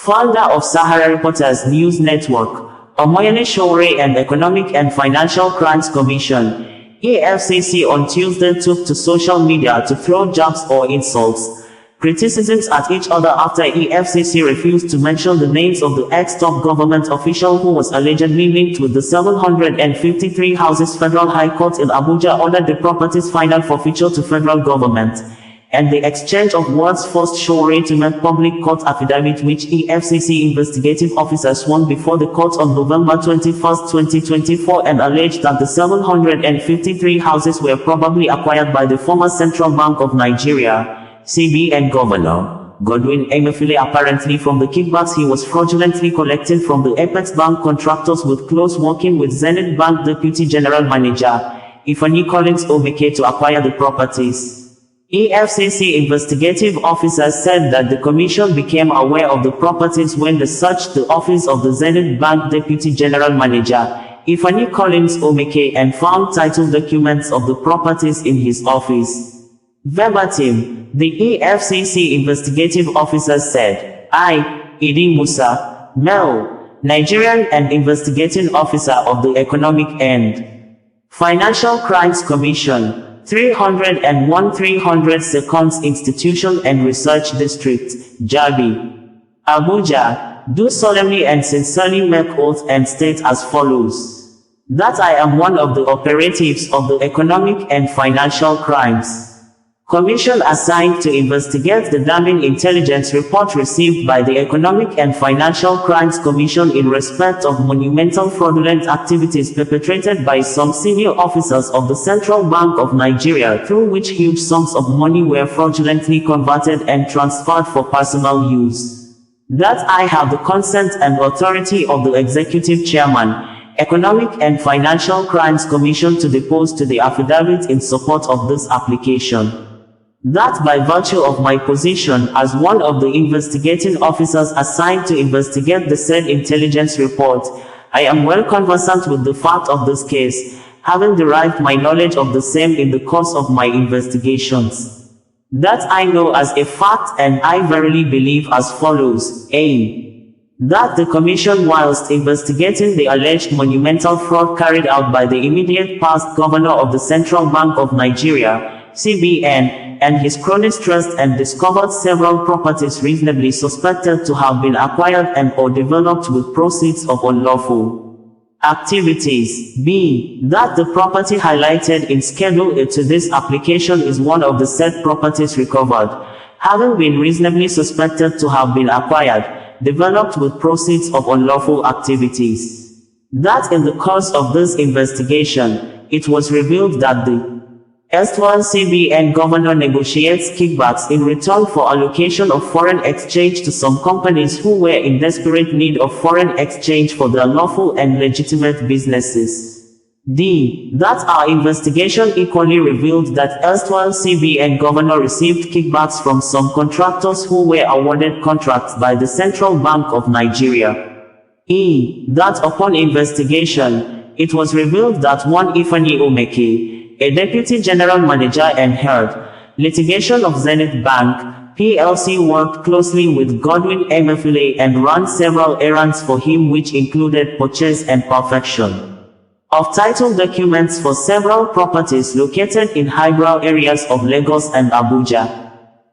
founder of Sahara Reporters News Network, Emefiele Sowore and Economic and Financial Crimes Commission, EFCC on Tuesday took to social media to throw jabs or insults, criticisms at each other after EFCC refused to mention the names of the ex-top government official who was allegedly linked with the 753 Houses Federal High Court in Abuja ordered the property's final forfeiture to federal government, and the exchange of words forced Sowore to make public court affidavit which EFCC investigative officers sworn before the court on November 21, 2024 and alleged that the 753 houses were probably acquired by the former Central Bank of Nigeria CBN Governor Godwin Emefiele apparently from the kickbacks he was fraudulently collecting from the Apex Bank contractors with close working with Zenith Bank Deputy General Manager Emefiele to acquire the properties. EFCC investigative officers said that the commission became aware of the properties when they searched the office of the Zenith Bank Deputy General Manager Emefiele and found title documents of the properties in his office. Verbatim, the EFCC investigative officers said, I, Idi Musa, Mel, Nigerian and investigating officer of the Economic and Financial Crimes Commission, 301 300 Seconds Institution and Research District, Jabi, Abuja, do solemnly and sincerely make oath and state as follows. That I am one of the operatives of the Economic and Financial Crimes Commission assigned to investigate the damning intelligence report received by the Economic and Financial Crimes Commission in respect of monumental fraudulent activities perpetrated by some senior officers of the Central Bank of Nigeria through which huge sums of money were fraudulently converted and transferred for personal use. That I have the consent and authority of the Executive Chairman, Economic and Financial Crimes Commission to depose to the affidavit in support of this application. That by virtue of my position as one of the investigating officers assigned to investigate the said intelligence report, I am well conversant with the fact of this case, having derived my knowledge of the same in the course of my investigations. That I know as a fact and I verily believe as follows, a. That the Commission whilst investigating the alleged monumental fraud carried out by the immediate past Governor of the Central Bank of Nigeria, CBN, and his cronies traced and discovered several properties reasonably suspected to have been acquired and or developed with proceeds of unlawful activities. B. That the property highlighted in Schedule A to this application is one of the said properties recovered, having been reasonably suspected to have been acquired, developed with proceeds of unlawful activities. That in the course of this investigation, it was revealed that the erstwhile CBN governor negotiates kickbacks in return for allocation of foreign exchange to some companies who were in desperate need of foreign exchange for their lawful and legitimate businesses. D. That our investigation equally revealed that erstwhile CBN governor received kickbacks from some contractors who were awarded contracts by the Central Bank of Nigeria. E. That upon investigation, it was revealed that one Emefiele, a deputy general manager and head, litigation of Zenith Bank, PLC worked closely with Godwin Emefiele and ran several errands for him which included purchase and perfection of title documents for several properties located in highbrow areas of Lagos and Abuja.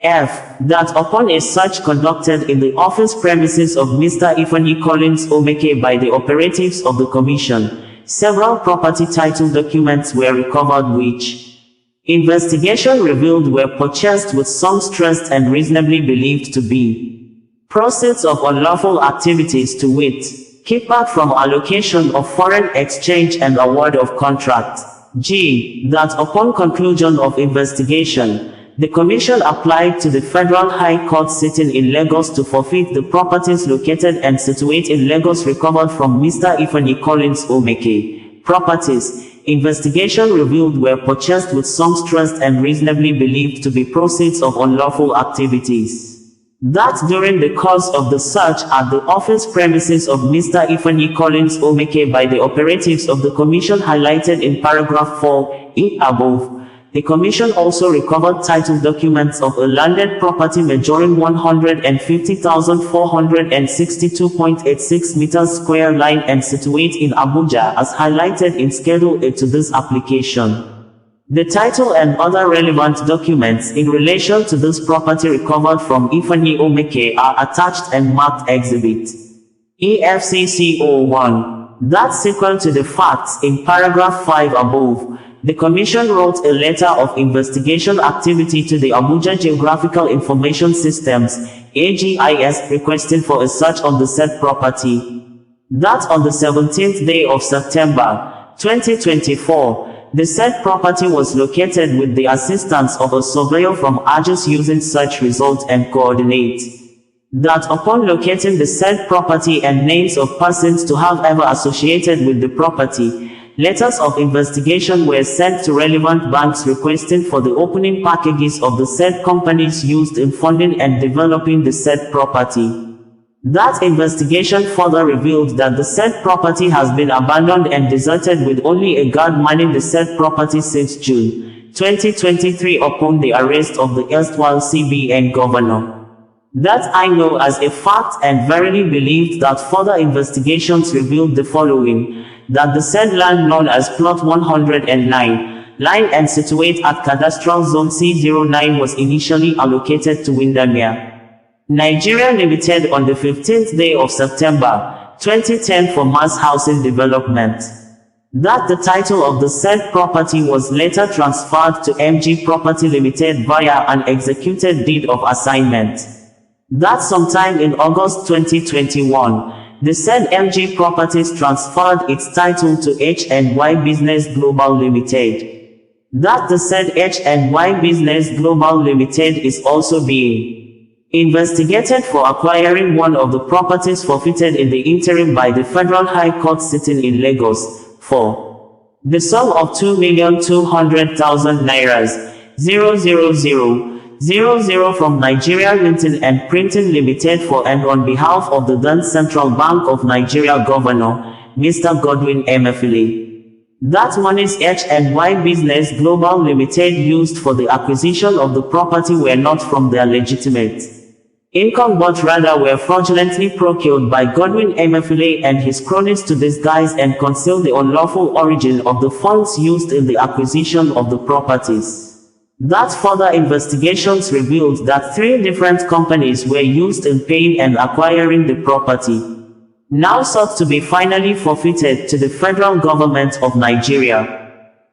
F. That upon a search conducted in the office premises of Mr. Emefiele by the operatives of the Commission, several property title documents were recovered which investigation revealed were purchased with sums traced and reasonably believed to be proceeds of unlawful activities, to wit, kickback from allocation of foreign exchange and award of contract. G. That upon conclusion of investigation, the Commission applied to the Federal High Court sitting in Lagos to forfeit the properties located and situate in Lagos recovered from Mr. Emefiele properties. Investigation revealed were purchased with sums traced and reasonably believed to be proceeds of unlawful activities. That during the course of the search at the office premises of Mr. Emefiele by the operatives of the Commission highlighted in paragraph 4, E above, The Commission also recovered title documents of a landed property measuring 150,462.86 meters square line and situate in Abuja as highlighted in Schedule A to this application. The title and other relevant documents in relation to this property recovered from Emefiele are attached and marked Exhibit EFCC 01. That's sequel to the facts in paragraph 5 above. The Commission wrote a letter of investigation activity to the Abuja Geographical Information Systems (AGIS) requesting for a search on the said property. That on the 17th day of September 2024, the said property was located with the assistance of a surveyor from AGIS using search results and coordinates. That upon locating the said property and names of persons to have ever associated with the property, letters of investigation were sent to relevant banks requesting for the opening packages of the said companies used in funding and developing the said property. That investigation further revealed that the said property has been abandoned and deserted with only a guard manning the said property since June 2023 upon the arrest of the erstwhile CBN governor. That I know as a fact and verily believed that further investigations revealed the following: that the said land known as Plot 109, line and situate at Cadastral Zone C09 was initially allocated to Windermere Nigeria Limited on the 15th day of September 2010 for mass housing development. That the title of the said property was later transferred to MG Property Limited via an executed deed of assignment. That sometime in August 2021, the said MG Properties transferred its title to H&Y Business Global Limited. That the said H&Y Business Global Limited is also being investigated for acquiring one of the properties forfeited in the interim by the Federal High Court sitting in Lagos, for the sum of 2,200,000 nairas, 00000 from Nigeria Linton and Printing Limited for and on behalf of the then Central Bank of Nigeria Governor, Mr. Godwin Emefiele. That monies H&Y Business Global Limited used for the acquisition of the property were not from their legitimate income but rather were fraudulently procured by Godwin Emefiele and his cronies to disguise and conceal the unlawful origin of the funds used in the acquisition of the properties. That further investigations revealed that 3 different companies were used in paying and acquiring the property, now sought to be finally forfeited to the federal government of Nigeria.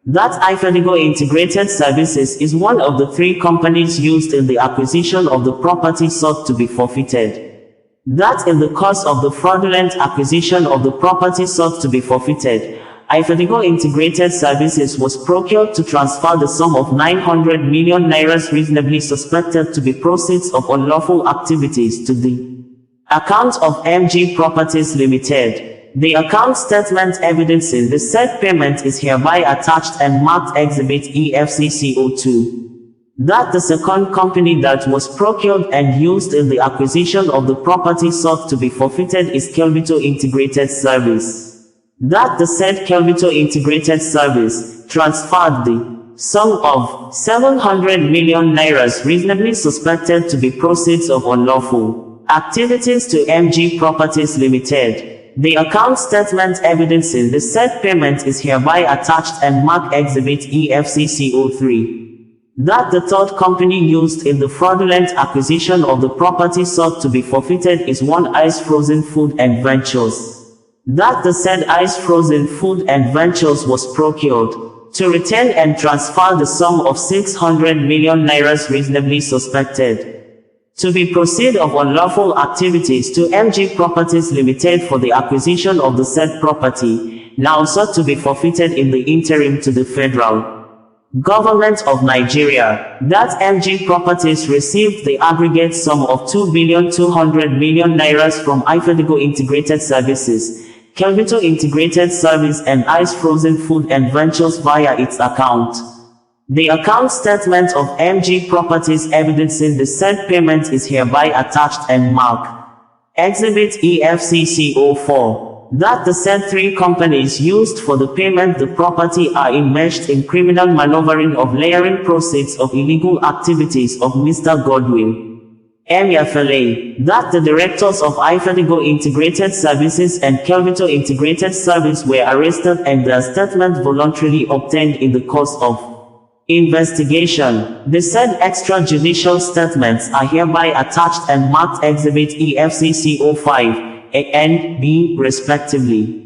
That Ifedigo Integrated Services is one of the 3 companies used in the acquisition of the property sought to be forfeited. That in the course of the fraudulent acquisition of the property sought to be forfeited, Ifedigo Integrated Services was procured to transfer the sum of 900 million nairas reasonably suspected to be proceeds of unlawful activities to the account of MG Properties Limited. The account statement evidencing the said payment is hereby attached and marked Exhibit EFCC 02. That the second company that was procured and used in the acquisition of the property sought to be forfeited is Kelvito Integrated Service. That the said Kelvito Integrated Service transferred the sum of 700 million nairas reasonably suspected to be proceeds of unlawful activities to MG Properties Limited. The account statement evidencing the said payment is hereby attached and marked Exhibit EFCC 03. That the third company used in the fraudulent acquisition of the property sought to be forfeited is One Ice Frozen Food and Ventures. That the said Ice Frozen Food and Ventures was procured to retain and transfer the sum of 600 million nairas reasonably suspected to be proceed of unlawful activities to MG Properties Limited for the acquisition of the said property, now sought to be forfeited in the interim to the federal government of Nigeria. That MG Properties received the aggregate sum of 2,200,000,000 nairas from Ifedigo Integrated Services, Kelvito Integrated Service and Ice Frozen Food and Ventures via its account. The account statement of MG Properties evidencing the said payment is hereby attached and marked Exhibit EFCC 04. that the said 3 companies used for the payment the property are enmeshed in criminal maneuvering of layering proceeds of illegal activities of Mr. Godwin Emefiele, that the directors of Ifedigo Integrated Services and Kelvito Integrated Service were arrested and their statement voluntarily obtained in the course of investigation. The said extrajudicial statements are hereby attached and marked Exhibit EFCC 05 and B, respectively.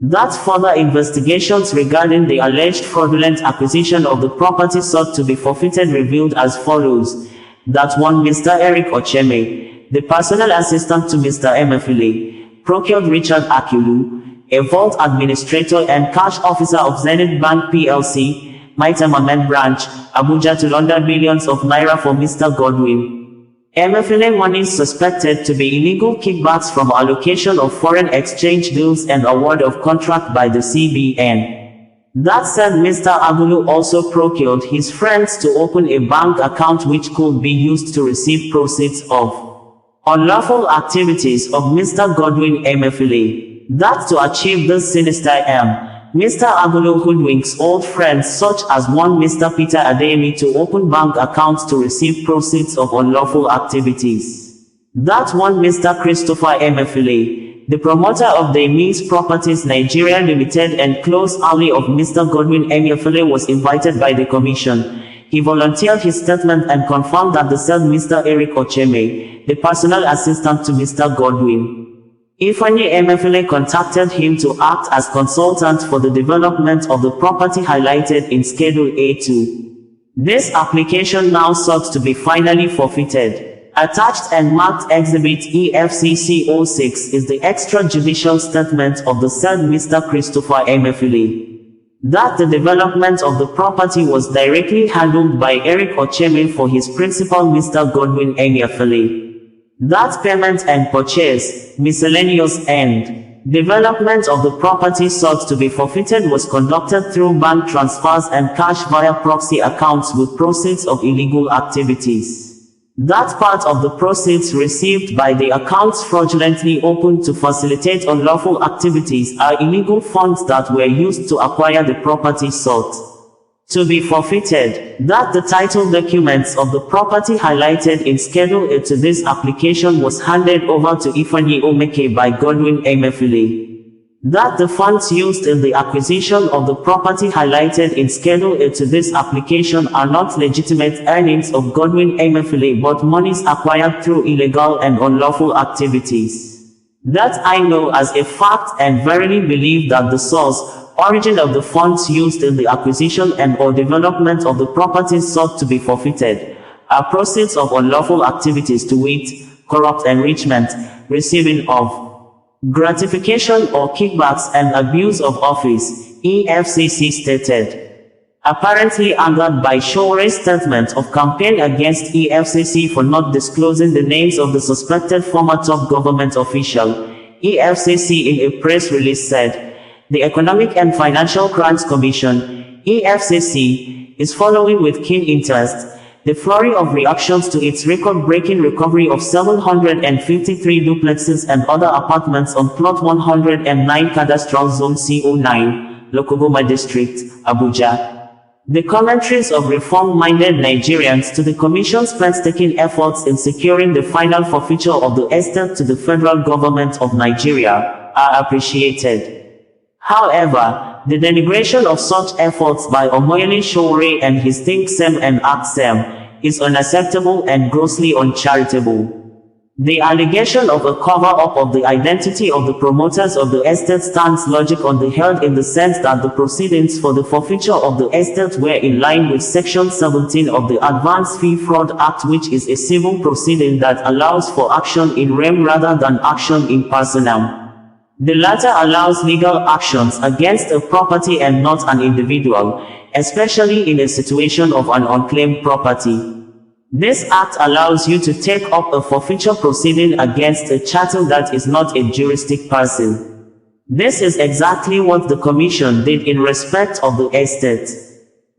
That further investigations regarding the alleged fraudulent acquisition of the property sought to be forfeited revealed as follows. That one Mr. Eric Ocheme, the personal assistant to Mr. Emefiele, procured Richard Akulu, a vault administrator and cash officer of Zenith Bank PLC, Maitama branch, Abuja to launder millions of naira for Mr. Godwin Emefiele monies suspected to be illegal kickbacks from allocation of foreign exchange deals and award of contract by the CBN. That said, Mr. Agulu also procured his friends to open a bank account which could be used to receive proceeds of unlawful activities of Mr. Godwin Emefiele. That to achieve this sinister aim, Mr. Agulu hoodwinks old friends such as one Mr. Peter Adeyemi to open bank accounts to receive proceeds of unlawful activities. That one Mr. Christopher Emefiele, the promoter of the Emis Properties Nigeria Limited and close ally of Mr. Godwin Emefiele, was invited by the commission. He volunteered his statement and confirmed that the said Mr. Eric Ocheme, the personal assistant to Mr. Godwin Emefiele, contacted him to act as consultant for the development of the property highlighted in Schedule A2. This application now sought to be finally forfeited. Attached and marked Exhibit EFCC 06 is the extrajudicial statement of the said Mr. Christopher Emefiele. That the development of the property was directly handled by Eric Ocheme for his principal Mr. Godwin Emefiele. That payment and purchase, miscellaneous and development of the property sought to be forfeited was conducted through bank transfers and cash via proxy accounts with proceeds of illegal activities. That part of the proceeds received by the accounts fraudulently opened to facilitate unlawful activities are illegal funds that were used to acquire the property sought to be forfeited. That the title documents of the property highlighted in Schedule A to this application was handed over to Ifeanyi Omeke by Godwin Emefiele. That the funds used in the acquisition of the property highlighted in Schedule A to this application are not legitimate earnings of Godwin Emefiele but monies acquired through illegal and unlawful activities. That I know as a fact and verily believe that the source, origin of the funds used in the acquisition and or development of the properties sought to be forfeited are proceeds of unlawful activities, to wit, corrupt enrichment, receiving of gratification or kickbacks and abuse of office, EFCC stated. Apparently angered by Sowore's statement of campaign against EFCC for not disclosing the names of the suspected former top government official, EFCC in a press release said, the Economic and Financial Crimes Commission, EFCC, is following with keen interest the flurry of reactions to its record-breaking recovery of 753 duplexes and other apartments on Plot 109 Cadastral Zone CO9, Lokogoma District, Abuja. The commentaries of reform-minded Nigerians to the Commission's painstaking efforts in securing the final forfeiture of the estate to the federal government of Nigeria are appreciated. However, the denigration of such efforts by Omoyele Sowore and his think Sem and act Sem is unacceptable and grossly uncharitable. The allegation of a cover-up of the identity of the promoters of the estate stands logic on the held in the sense that the proceedings for the forfeiture of the estate were in line with Section 17 of the Advance Fee Fraud Act, which is a civil proceeding that allows for action in rem rather than action in personam. The latter allows legal actions against a property and not an individual, especially in a situation of an unclaimed property. This act allows you to take up a forfeiture proceeding against a chattel that is not a juristic person. This is exactly what the Commission did in respect of the estate.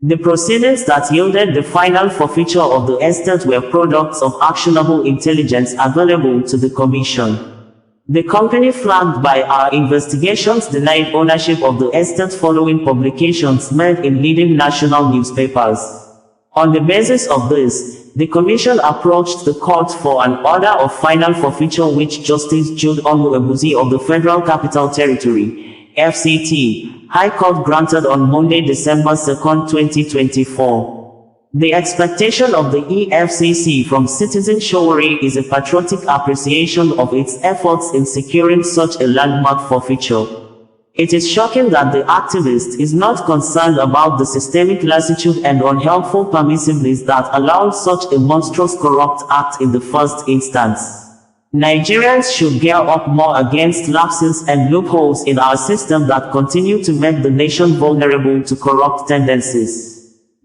The proceedings that yielded the final forfeiture of the estate were products of actionable intelligence available to the Commission. The company flagged by our investigations denied ownership of the estate following publications made in leading national newspapers. On the basis of this, the Commission approached the court for an order of final forfeiture which Justice Jude Onwuebuzi of the Federal Capital Territory, FCT, High Court granted on Monday, December 2, 2024. The expectation of the EFCC from citizen Sowore is a patriotic appreciation of its efforts in securing such a landmark forfeiture. It is shocking that the activist is not concerned about the systemic lassitude and unhelpful permissiveness that allowed such a monstrous corrupt act in the first instance. Nigerians should gear up more against lapses and loopholes in our system that continue to make the nation vulnerable to corrupt tendencies.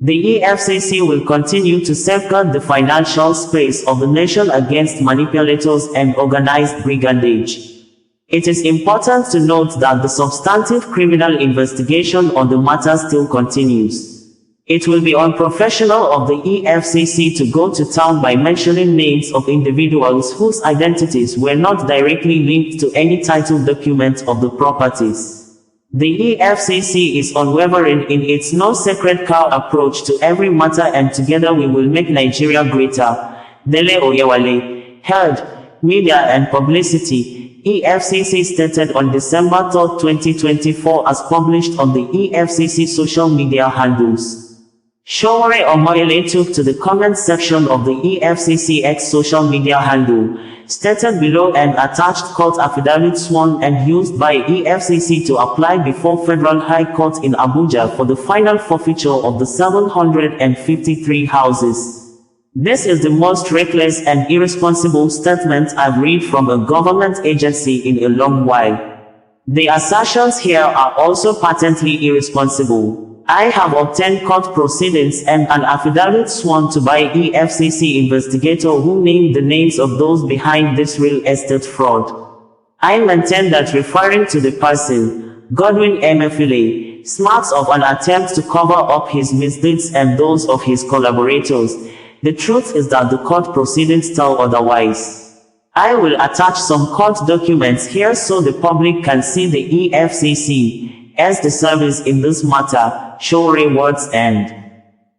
The EFCC will continue to safeguard the financial space of the nation against manipulators and organized brigandage. It is important to note that the substantive criminal investigation on the matter still continues. It will be unprofessional of the EFCC to go to town by mentioning names of individuals whose identities were not directly linked to any title document of the properties. The EFCC is unwavering in its no sacred cow approach to every matter, and together we will make Nigeria greater. Dele Oyewale, Heard, Media and Publicity, EFCC stated on December 3, 2024 as published on the EFCC social media handles. Sowore Omoyele took to the comment section of the EFCC X social media handle, stated below and attached court affidavit sworn and used by EFCC to apply before Federal High Court in Abuja for the final forfeiture of the 753 houses. This is the most reckless and irresponsible statement I've read from a government agency in a long while. The assertions here are also patently irresponsible. I have obtained court proceedings and an affidavit sworn to by EFCC investigator who named the names of those behind this real estate fraud. I maintain that referring to the person, Godwin Emefiele, smarts of an attempt to cover up his misdeeds and those of his collaborators. The truth is that the court proceedings tell otherwise. I will attach some court documents here so the public can see the EFCC as the service in this matter, Sowore words end.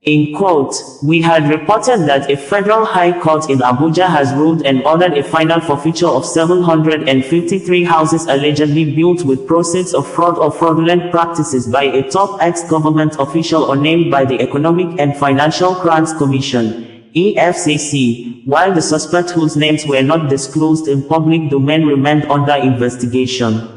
In quote, we had reported that a federal high court in Abuja has ruled and ordered a final forfeiture of 753 houses allegedly built with proceeds of fraud or fraudulent practices by a top ex-government official unnamed by the Economic and Financial Crimes Commission, EFCC, while the suspect whose names were not disclosed in public domain remained under investigation.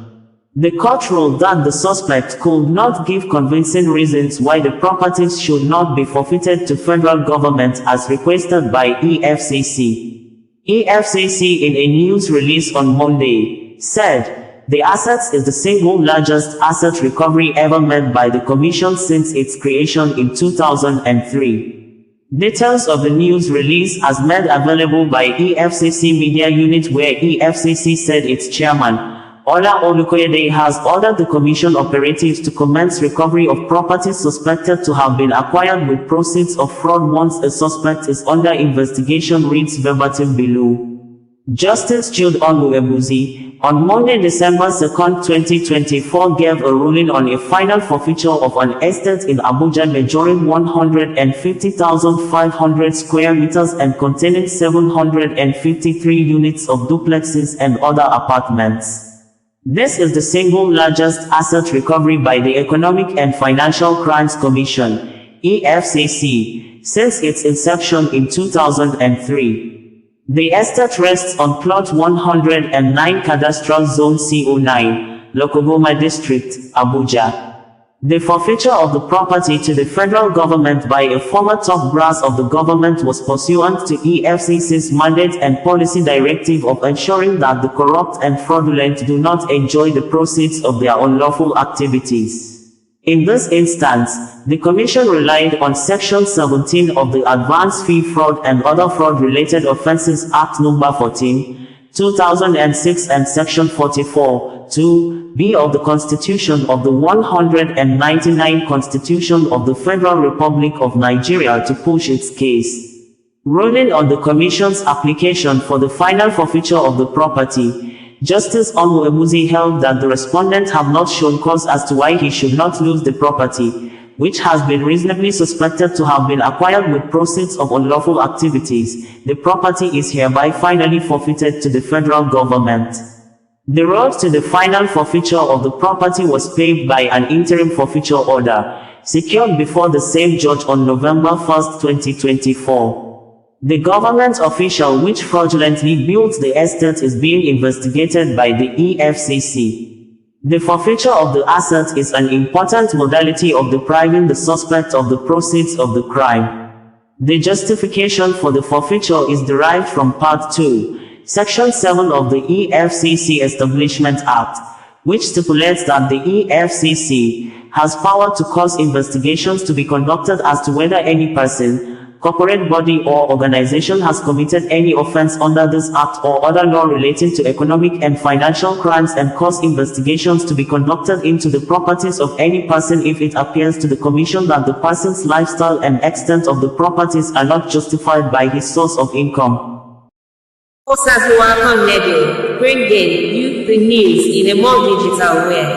The court ruled that the suspect could not give convincing reasons why the properties should not be forfeited to federal government as requested by EFCC. EFCC in a news release on Monday said, the assets is the single largest asset recovery ever made by the Commission since its creation in 2003. Details of the news release as made available by EFCC Media Unit where EFCC said its chairman, Ola Olukoyede has ordered the Commission operatives to commence recovery of properties suspected to have been acquired with proceeds of fraud once a suspect is under investigation, reads verbatim below. Justice Jude Onwuebuzi, on Monday, December 2, 2024 gave a ruling on a final forfeiture of an estate in Abuja measuring 150,500 square meters and containing 753 units of duplexes and other apartments. This is the single largest asset recovery by the Economic and Financial Crimes Commission, EFCC, since its inception in 2003. The estate rests on Plot 109 Cadastral Zone CO9, Lokogoma District, Abuja. The forfeiture of the property to the federal government by a former top brass of the government was pursuant to EFCC's mandate and policy directive of ensuring that the corrupt and fraudulent do not enjoy the proceeds of their unlawful activities. In this instance, the Commission relied on Section 17 of the Advance Fee Fraud and Other Fraud-Related Offences Act No. 14, 2006 and Section 44, 2b of the Constitution of the 199 Constitution of the Federal Republic of Nigeria to push its case. Ruling on the Commission's application for the final forfeiture of the property, Justice Onwuemuzi held that the respondent have not shown cause as to why he should not lose the property, which has been reasonably suspected to have been acquired with proceeds of unlawful activities. The property is hereby finally forfeited to the federal government. The road to the final forfeiture of the property was paved by an interim forfeiture order, secured before the same judge on November 1, 2024. The government official which fraudulently built the estate is being investigated by the EFCC. The forfeiture of the asset is an important modality of depriving the suspect of the proceeds of the crime. The justification for the forfeiture is derived from Part 2, Section 7 of the EFCC Establishment Act, which stipulates that the EFCC has power to cause investigations to be conducted as to whether any person, corporate body or organization has committed any offense under this act or other law relating to economic and financial crimes, and cause investigations to be conducted into the properties of any person if it appears to the Commission that the person's lifestyle and extent of the properties are not justified by his source of income. Sowore bringing you the news in a more digital way.